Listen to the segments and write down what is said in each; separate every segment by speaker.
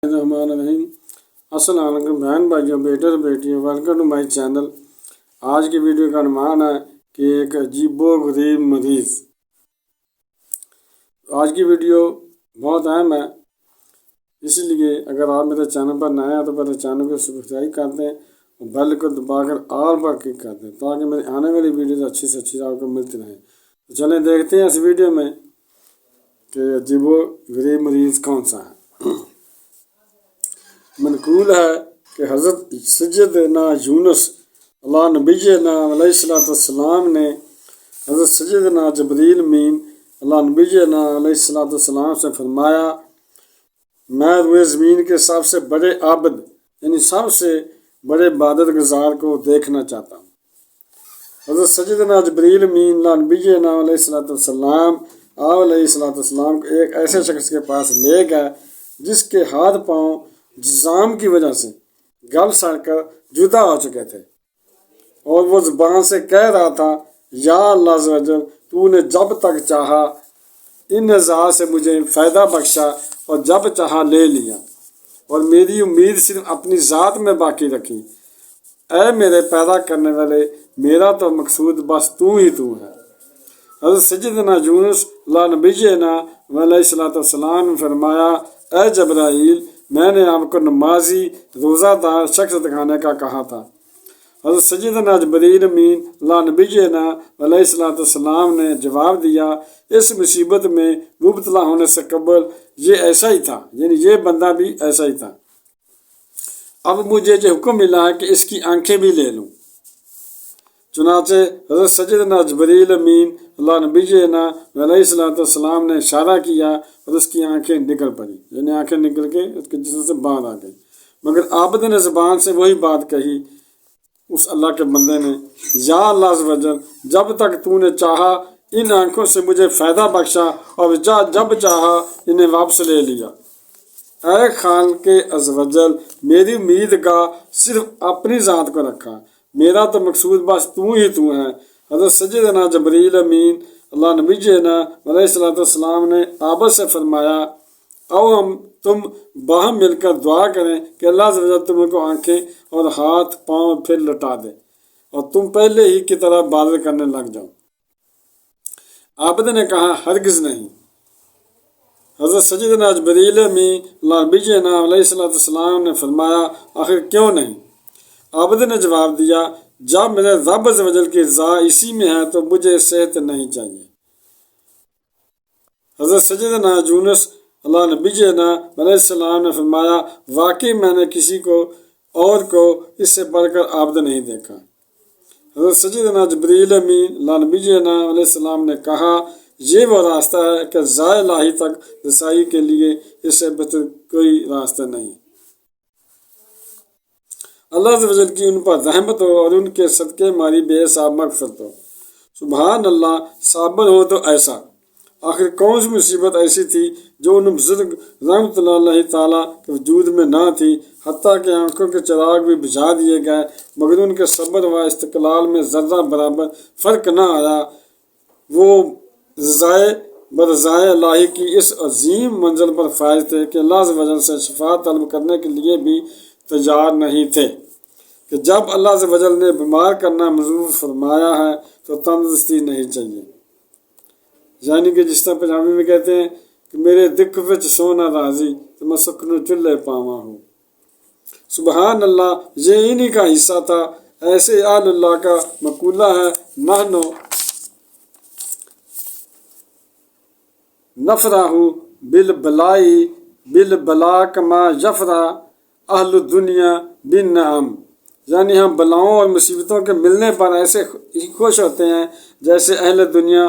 Speaker 1: الرحمن الرحیم۔ السلام علیکم بہن بھائیوں، بیٹے اور بیٹیوں، ویلکم ٹو مائی چینل۔ آج کی ویڈیو کا عنوان ہے کہ ایک عجیب و غریب مریض۔ آج کی ویڈیو بہت اہم ہے، اس لیے اگر آپ میرے چینل پر نئے ہیں تو میرے چینل کو سبسکرائب کر دیں اور بیل کو دبا کر آل پر کلک کر دیں تاکہ میری آنے والی ویڈیوز اچھی سے اچھی آپ کو ملتی رہیں۔ تو چلیں دیکھتے ہیں اس ویڈیو میں کہ عجیب و غریب مریض کون سا ہے۔ منقول ہے کہ حضرت سیدنا یونس اللہ نبینا علیہ السلام نے حضرت سیدنا جبریل امین اللہ نبینا علیہ السلام سے فرمایا، میں روئے زمین کے سب سے بڑے عابد یعنی سب سے بڑے عبادت گزار کو دیکھنا چاہتا ہوں۔ حضرت سیدنا جبریل امین اللہ نبینا علیہ السلام علیہ السلام کو ایک ایسے شخص کے پاس لے گئے جس کے ہاتھ پاؤں جزام کی وجہ سے گل سڑ کر جدا ہو چکے تھے، اور وہ زبان سے کہہ رہا تھا، یا اللہ عز و جل، تو نے جب تک چاہا ان اعضاء سے مجھے فائدہ بخشا اور جب چاہا لے لیا، اور میری امید صرف اپنی ذات میں باقی رکھی۔ اے میرے پیدا کرنے والے، میرا تو مقصود بس تو ہی تو ہے۔ حضرت سیدنا یونس اللہ نبینا علیہ السلام نے فرمایا، اے جبرائیل، میں نے آپ کو نمازی روزہ دار شخص دکھانے کا کہا تھا۔ حضرت سیدنا جبریل امین اللہ نبینا علیہ السلام نے جواب دیا، اس مصیبت میں مبتلا ہونے سے قبل یہ ایسا ہی تھا، یعنی یہ بندہ بھی ایسا ہی تھا۔ اب مجھے یہ حکم ملا ہے کہ اس کی آنکھیں بھی لے لوں۔ چنانچہ حضرت سیدنا جبریل امین اللہ نبینا علیہ السلام نے اشارہ کیا اور اس کی آنکھیں نکل پڑی، یعنی آنکھیں نکل کے اس کے جسم سے باہر آ گئی۔ مگر عابد نے زبان سے وہی بات کہی، اس اللہ کے بندے نے، یا اللہ عز و جل، جب تک تو نے چاہا ان آنکھوں سے مجھے فائدہ بخشا اور جب چاہا انہیں واپس لے لیا۔ اے خالق عز و جل، میری امید کا صرف اپنی ذات کو رکھا، میرا تو مقصود بس تو ہی تو ہے۔ حضرت سیدنا جبریل امین اللہ نبینا علیہ السلام نے عابد سے فرمایا، او ہم تم باہم مل کر دعا کریں کہ اللہ عز و جل تم کو آنکھیں اور ہاتھ پاؤں پھر لٹا دے اور تم پہلے ہی کی طرح عبادت کرنے لگ جاؤ۔ عابد نے کہا، ہرگز نہیں۔ حضرت سیدنا جبریل امین اللہ نبینا علیہ السلام نے فرمایا، آخر کیوں نہیں؟ عابد نے جواب دیا، جب میرے رب عز و جل کی رضا اسی میں ہے تو مجھے صحت نہیں چاہیے۔ حضرت سیدنا یونس اللہ نبینا علیہ السلام نے فرمایا، واقعی میں نے کسی کو اور کو اس سے بڑھ کر عابد نہیں دیکھا۔ حضرت سیدنا جبریل امین اللہ نبینا علیہ السلام نے کہا، یہ وہ راستہ ہے کہ ذات الہی تک رسائی کے لیے اس سے بہتر کوئی راستہ نہیں۔ اللہ عز و جل کی ان پر رحمت ہو اور ان کے صدقے ماری بے حساب مغفرت ہو۔ سبحان اللہ، صابر ہو تو ایسا۔ آخر کون سی مصیبت ایسی تھی جو ان بزرگ رحمۃ اللہ تعالیٰ کے وجود میں نہ تھی، حتیٰ کہ آنکھوں کے چراغ بھی بجھا دیے گئے، مگر ان کے صبر و استقلال میں ذرہ برابر فرق نہ آیا۔ وہ برضائے الہی کی اس عظیم منزل پر فائز تھے کہ اللہ عز و جل سے شفاعت طلب کرنے کے لیے بھی تیار نہیں تھے کہ جب اللہ عز و جل نے بیمار کرنا منظور فرمایا ہے تو تندرستی نہیں چاہیے، یعنی کہ جس طرح پنجابی میں کہتے ہیں کہ میرے دکھ وچ سونا راضی تو میں سکھنو چلے پاواں ہوں۔ سبحان اللہ، یہ انہی کا حصہ تھا۔ ایسے آل اللہ کا مقولہ ہے، نحنو نفرح بالبلائی بالبلا کما یفرح اہل الدنیا بالنعم، یعنی ہم بلاؤں اور مصیبتوں کے ملنے پر ایسے ہی خوش ہوتے ہیں جیسے اہل دنیا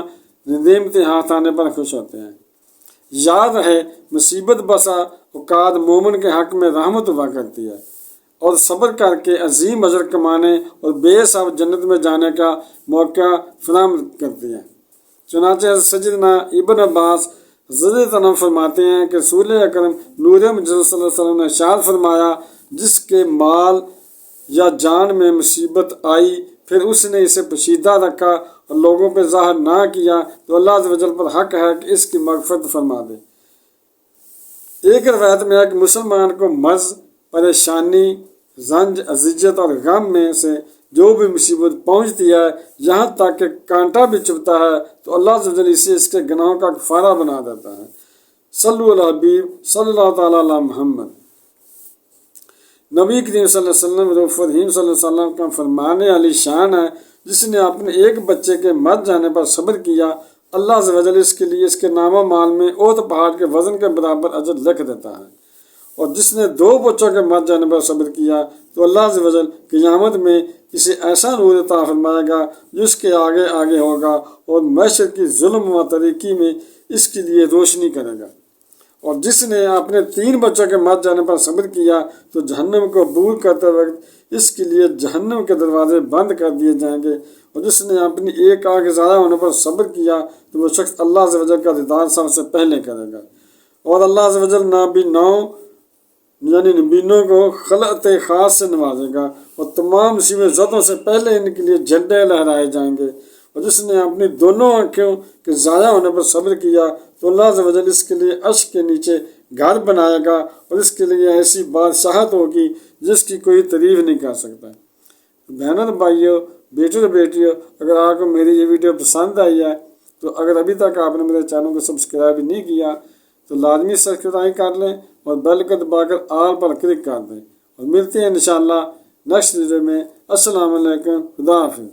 Speaker 1: ندیمتیں ہاتھ آنے پر خوش ہوتے ہیں۔ یاد رہے، مصیبت بسا اوقات مومن کے حق میں رحمت ہوا کرتی ہے اور صبر کر کے عظیم اجر کمانے اور بے حساب جنت میں جانے کا موقع فراہم کرتی ہے۔ چنانچہ حضرت سیدنا ابن عباس رضی اللہ عنہ فرماتے ہیں کہ رسول اکرم نور مجدد صلی اللہ علیہ وسلم نے ارشاد فرمایا، جس کے مال یا جان میں مصیبت آئی پھر اس نے اسے پوشیدہ رکھا اور لوگوں پہ ظاہر نہ کیا تو اللہ عز و جل پر حق ہے کہ اس کی مغفرت فرما دے۔ ایک روایت میں ہے کہ مسلمان کو مرض، پریشانی، رنج، اذیت اور غم میں سے جو بھی مصیبت پہنچتی ہے، یہاں تک کہ کانٹا بھی چبھتا ہے، تو اللہ عز و جل اسے اس کے گناہوں کا کفارہ بنا دیتا ہے۔ صلو علی حبیب صلی اللہ تعالیٰ علی محمد۔ نبی کریم صلی اللہ علیہ وسلم رؤوف رحیم صلی اللہ علیہ وسلم کا فرمان علی شان ہے، جس نے اپنے ایک بچے کے مر جانے پر صبر کیا، اللہ عز و جل اس کے لیے اس کے نام و مال میں احد پہاڑ کے وزن کے برابر اجر لکھ دیتا ہے۔ اور جس نے 2 بچوں کے مر جانے پر صبر کیا تو اللہ عز و جل قیامت میں اسے ایسا نور عطا فرمائے گا جس کے آگے آگے ہوگا، اور محشر کی ظلم و تاریکی میں اس کے لیے روشنی کرے گا۔ اور جس نے اپنے 3 بچوں کے مر جانے پر صبر کیا تو جہنم کو عبور کرتے وقت اس کے لیے جہنم کے دروازے بند کر دیے جائیں گے۔ اور جس نے اپنی ایک آنکھ ضائع ہونے پر صبر کیا تو وہ شخص اللہ عز و جل کا دیدار سب سے پہلے کرے گا۔ اور اللہ عز و جل یعنی نبینوں کو خلعت خاص سے نوازے گا، اور تمام مصیبتوں سے پہلے ان کے لیے جھنڈے لہرائے جائیں گے۔ اور جس نے اپنی دونوں آنکھوں کے ضائع ہونے پر صبر کیا تو اللہ عز و جل اس کے لیے عرش کے نیچے گھر بنائے گا، اور اس کے لیے ایسی بادشاہت ہوگی جس کی کوئی تعریف نہیں کر سکتا۔ بہنوں بھائیوں، بیٹوں اور بیٹیوں، اگر آپ کو میری یہ ویڈیو پسند آئی ہے تو اگر ابھی تک آپ نے میرے چینل کو سبسکرائب نہیں کیا تو لازمی سبسکرائب کر لیں اور بیل کو دبا کر آل پر کلک کر دیں، اور ملتے ہیں انشاءاللہ نیکسٹ ویڈیو میں۔ السلام علیکم، خدا حافظ۔